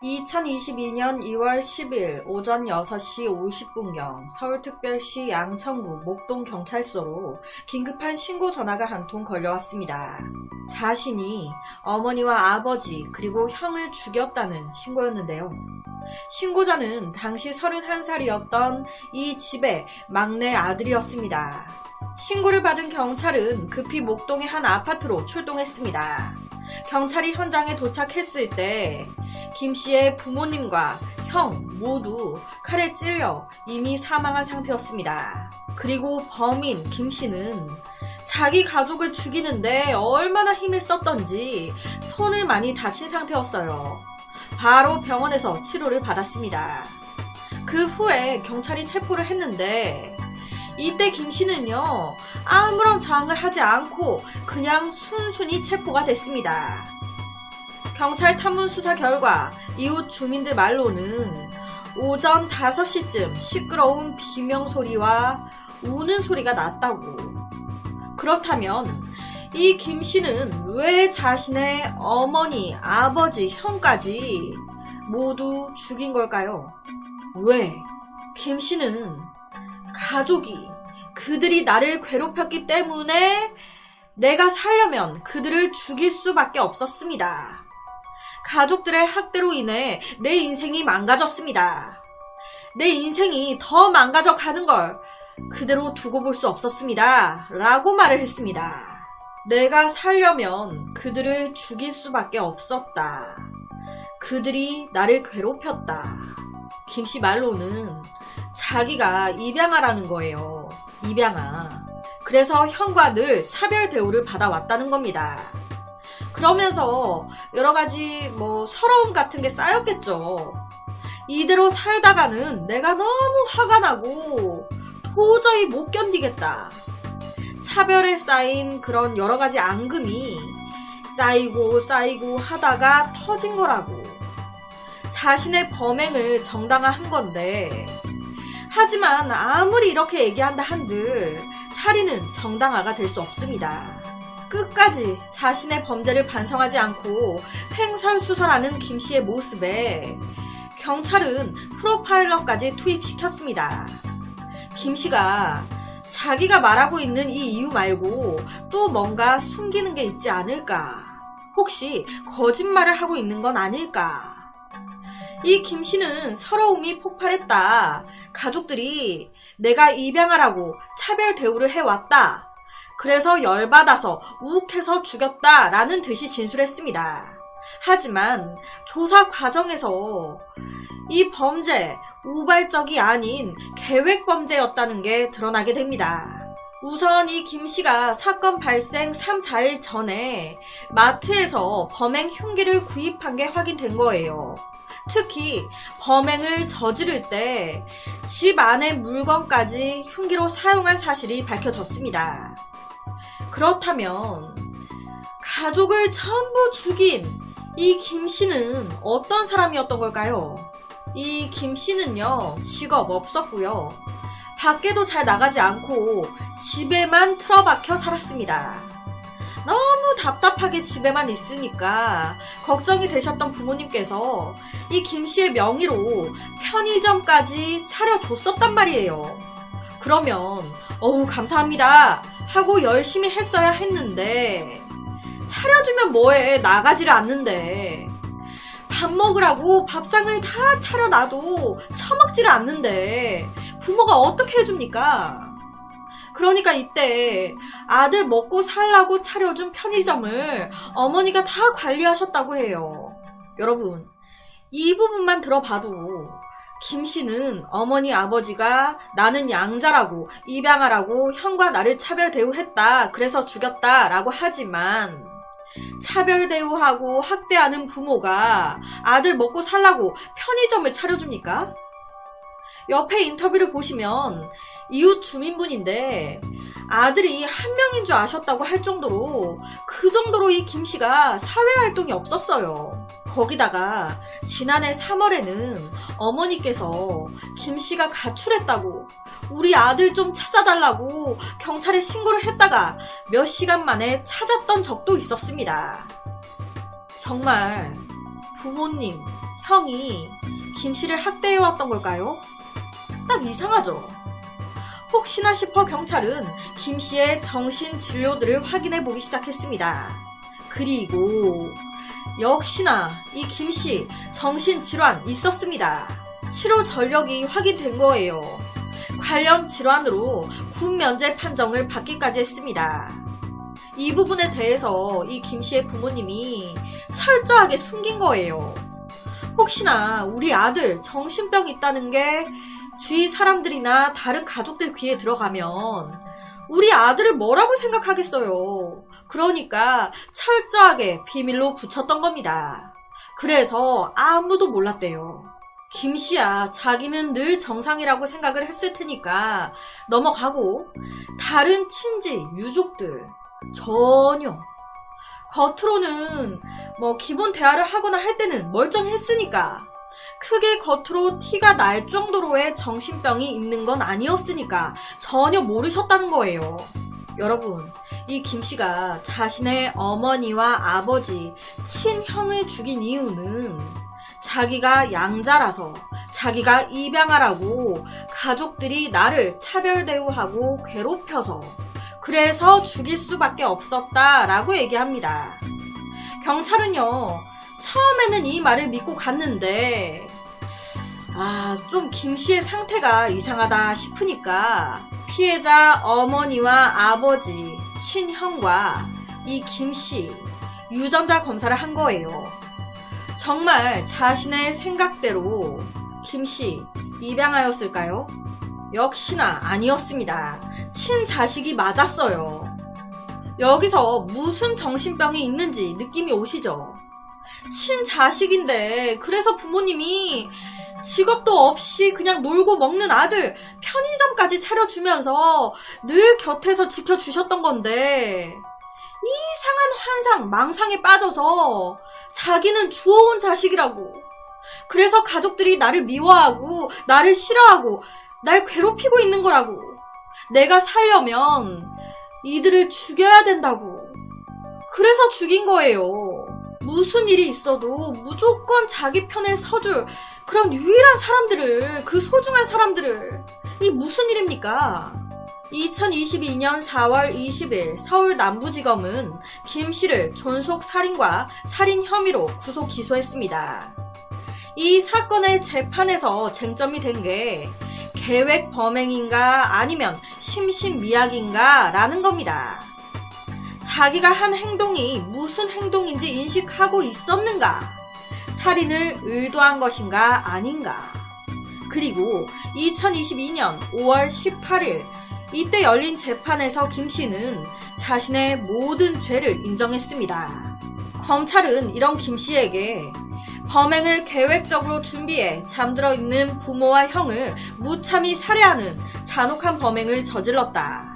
2022년 2월 10일 오전 6시 50분경 서울특별시 양천구 목동경찰서로 긴급한 신고 전화가 한 통 걸려왔습니다. 자신이 어머니와 아버지 그리고 형을 죽였다는 신고였는데요. 신고자는 당시 31살이었던 이 집의 막내 아들이었습니다. 신고를 받은 경찰은 급히 목동의 한 아파트로 출동했습니다. 경찰이 현장에 도착했을 때 김씨의 부모님과 형 모두 칼에 찔려 이미 사망한 상태였습니다. 그리고 범인 김씨는 자기 가족을 죽이는데 얼마나 힘을 썼던지 손을 많이 다친 상태였어요. 바로 병원에서 치료를 받았습니다. 그 후에 경찰이 체포를 했는데 이때 김씨는요, 아무런 저항을 하지 않고 그냥 순순히 체포가 됐습니다. 경찰 탐문 수사 결과 이웃 주민들 말로는 오전 5시쯤 시끄러운 비명소리와 우는 소리가 났다고. 그렇다면 이 김씨는 왜 자신의 어머니, 아버지, 형까지 모두 죽인 걸까요? 왜? 김씨는 가족이 그들이 나를 괴롭혔기 때문에 내가 살려면 그들을 죽일 수밖에 없었습니다. 가족들의 학대로 인해 내 인생이 망가졌습니다. 내 인생이 더 망가져 가는 걸 그대로 두고 볼 수 없었습니다. 라고 말을 했습니다. 내가 살려면 그들을 죽일 수밖에 없었다. 그들이 나를 괴롭혔다. 김씨 말로는 자기가 입양아라는 거예요. 입양아. 그래서 형과 늘 차별 대우를 받아왔다는 겁니다. 그러면서 여러가지 서러움 같은 게 쌓였겠죠. 이대로 살다가는 내가 너무 화가 나고 도저히 못 견디겠다. 차별에 쌓인 그런 여러가지 앙금이 쌓이고 하다가 터진 거라고. 자신의 범행을 정당화한 건데, 하지만 아무리 이렇게 얘기한다 한들 살인은 정당화가 될 수 없습니다. 끝까지 자신의 범죄를 반성하지 않고 횡설수설하는 김씨의 모습에 경찰은 프로파일러까지 투입시켰습니다. 김씨가 자기가 말하고 있는 이 이유 말고 또 뭔가 숨기는 게 있지 않을까? 혹시 거짓말을 하고 있는 건 아닐까? 이 김씨는 서러움이 폭발했다. 가족들이 내가 입양하라고 차별 대우를 해왔다. 그래서 열받아서 욱해서 죽였다 라는 듯이 진술했습니다. 하지만 조사 과정에서 이 범죄 우발적이 아닌 계획 범죄였다는 게 드러나게 됩니다. 우선 이 김씨가 사건 발생 3, 4일 전에 마트에서 범행 흉기를 구입한 게 확인된 거예요. 특히 범행을 저지를 때 집 안의 물건까지 흉기로 사용한 사실이 밝혀졌습니다. 그렇다면 가족을 전부 죽인 이 김씨는 어떤 사람이었던 걸까요? 이 김씨는요, 직업 없었고요. 밖에도 잘 나가지 않고 집에만 틀어박혀 살았습니다. 너무 답답하게 집에만 있으니까 걱정이 되셨던 부모님께서 이 김씨의 명의로 편의점까지 차려줬었단 말이에요. 그러면 감사합니다 하고 열심히 했어야 했는데, 차려주면 뭐해, 나가지를 않는데. 밥 먹으라고 밥상을 다 차려놔도 처먹지를 않는데 부모가 어떻게 해줍니까? 그러니까 이때 아들 먹고 살라고 차려준 편의점을 어머니가 다 관리하셨다고 해요. 여러분, 이 부분만 들어봐도 김씨는 어머니 아버지가 나는 양자라고 입양하라고 형과 나를 차별 대우했다, 그래서 죽였다 라고 하지만 차별 대우하고 학대하는 부모가 아들 먹고 살라고 편의점을 차려줍니까? 옆에 인터뷰를 보시면 이웃 주민분인데 아들이 한 명인 줄 아셨다고 할 정도로 그 정도로 이 김씨가 사회활동이 없었어요. 거기다가 지난해 3월에는 어머니께서 김씨가 가출했다고 우리 아들 좀 찾아달라고 경찰에 신고를 했다가 몇 시간 만에 찾았던 적도 있었습니다. 정말 부모님, 형이 김씨를 학대해왔던 걸까요? 딱 이상하죠? 혹시나 싶어 경찰은 김씨의 정신진료들을 확인해보기 시작했습니다. 그리고 역시나 이 김씨 정신질환 있었습니다. 치료 전력이 확인된 거예요. 관련 질환으로 군 면제 판정을 받기까지 했습니다. 이 부분에 대해서 이 김씨의 부모님이 철저하게 숨긴 거예요. 혹시나 우리 아들 정신병 있다는 게 주위 사람들이나 다른 가족들 귀에 들어가면 우리 아들을 뭐라고 생각하겠어요. 그러니까 철저하게 비밀로 붙였던 겁니다. 그래서 아무도 몰랐대요. 김씨야 자기는 늘 정상이라고 생각을 했을 테니까 넘어가고 다른 친지, 유족들 전혀 겉으로는 기본 대화를 하거나 할 때는 멀쩡했으니까 크게 겉으로 티가 날 정도로의 정신병이 있는 건 아니었으니까 전혀 모르셨다는 거예요. 여러분, 이 김씨가 자신의 어머니와 아버지, 친형을 죽인 이유는 자기가 양자라서 자기가 입양하라고 가족들이 나를 차별 대우하고 괴롭혀서 그래서 죽일 수밖에 없었다라고 얘기합니다. 경찰은요, 처음에는 이 말을 믿고 갔는데 좀 김씨의 상태가 이상하다 싶으니까 피해자 어머니와 아버지, 친형과 이 김씨 유전자 검사를 한 거예요. 정말 자신의 생각대로 김씨 입양하였을까요? 역시나 아니었습니다. 친자식이 맞았어요. 여기서 무슨 정신병이 있는지 느낌이 오시죠? 친자식인데 그래서 부모님이 직업도 없이 그냥 놀고 먹는 아들 편의점까지 차려주면서 늘 곁에서 지켜주셨던 건데 이상한 환상, 망상에 빠져서 자기는 주워온 자식이라고 그래서 가족들이 나를 미워하고 나를 싫어하고 날 괴롭히고 있는 거라고 내가 살려면 이들을 죽여야 된다고 그래서 죽인 거예요. 무슨 일이 있어도 무조건 자기 편에 서줄 그런 유일한 사람들을 그 소중한 사람들을 이 무슨 일입니까? 2022년 4월 20일 서울 남부지검은 김씨를 존속살인과 살인 혐의로 구속 기소했습니다. 이 사건의 재판에서 쟁점이 된 게 계획 범행인가 아니면 심신미약인가 라는 겁니다. 자기가 한 행동이 무슨 행동인지 인식하고 있었는가? 살인을 의도한 것인가 아닌가? 그리고 2022년 5월 18일 이때 열린 재판에서 김씨는 자신의 모든 죄를 인정했습니다. 검찰은 이런 김씨에게 범행을 계획적으로 준비해 잠들어 있는 부모와 형을 무참히 살해하는 잔혹한 범행을 저질렀다.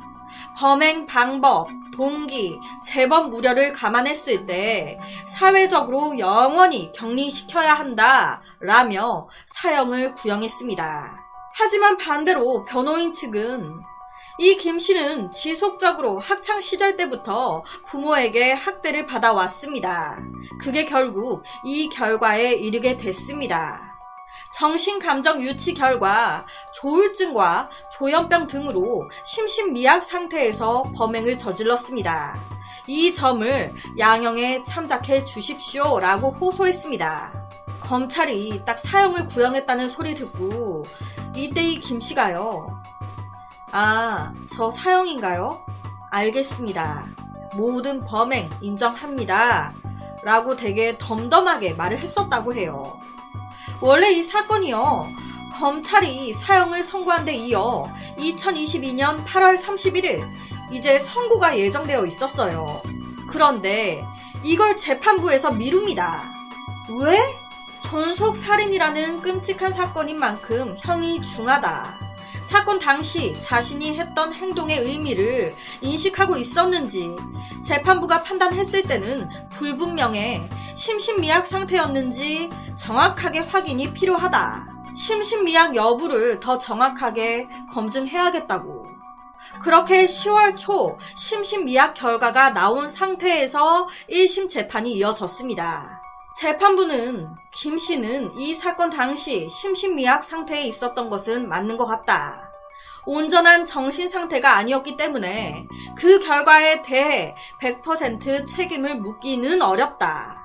범행 방법, 동기, 재범 우려를 감안했을 때 사회적으로 영원히 격리시켜야 한다 라며 사형을 구형했습니다. 하지만 반대로 변호인 측은 이 김씨는 지속적으로 학창시절 때부터 부모에게 학대를 받아왔습니다. 그게 결국 이 결과에 이르게 됐습니다. 정신감정유치 결과 조울증과 조현병 등으로 심신미약 상태에서 범행을 저질렀습니다. 이 점을 양형에 참작해 주십시오 라고 호소했습니다. 검찰이 딱 사형을 구형했다는 소리 듣고 이때 이 김씨가요. 저 사형인가요? 알겠습니다. 모든 범행 인정합니다. 라고 되게 덤덤하게 말을 했었다고 해요. 원래 이 사건이요. 검찰이 사형을 선고한 데 이어 2022년 8월 31일 이제 선고가 예정되어 있었어요. 그런데 이걸 재판부에서 미룹니다. 왜? 존속살인이라는 끔찍한 사건인 만큼 형이 중하다. 사건 당시 자신이 했던 행동의 의미를 인식하고 있었는지 재판부가 판단했을 때는 불분명해 심신미약 상태였는지 정확하게 확인이 필요하다. 심신미약 여부를 더 정확하게 검증해야겠다고. 그렇게 10월 초 심신미약 결과가 나온 상태에서 1심 재판이 이어졌습니다. 재판부는 김 씨는 이 사건 당시 심신미약 상태에 있었던 것은 맞는 것 같다. 온전한 정신 상태가 아니었기 때문에 그 결과에 대해 100% 책임을 묻기는 어렵다.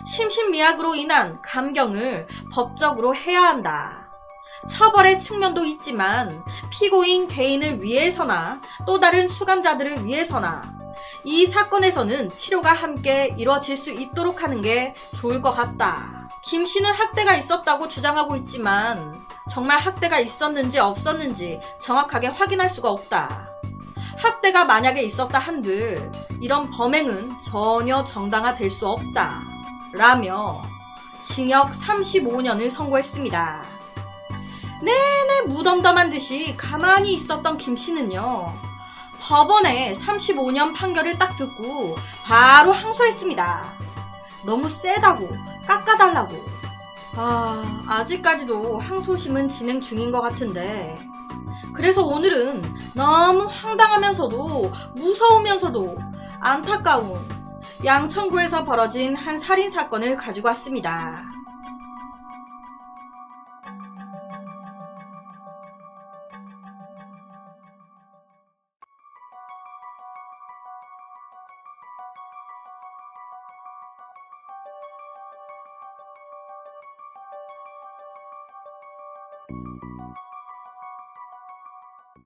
심신미약으로 인한 감경을 법적으로 해야 한다. 처벌의 측면도 있지만 피고인 개인을 위해서나 또 다른 수감자들을 위해서나 이 사건에서는 치료가 함께 이뤄질 수 있도록 하는 게 좋을 것 같다. 김 씨는 학대가 있었다고 주장하고 있지만 정말 학대가 있었는지 없었는지 정확하게 확인할 수가 없다. 학대가 만약에 있었다 한들 이런 범행은 전혀 정당화될 수 없다. 라며 징역 35년을 선고했습니다. 내내 무덤덤한 듯이 가만히 있었던 김 씨는요, 법원에 35년 판결을 딱 듣고 바로 항소했습니다. 너무 세다고 깎아달라고. 아직까지도 항소심은 진행 중인 것 같은데, 그래서 오늘은 너무 황당하면서도 무서우면서도 안타까운 양천구에서 벌어진 한 살인사건을 가지고 왔습니다.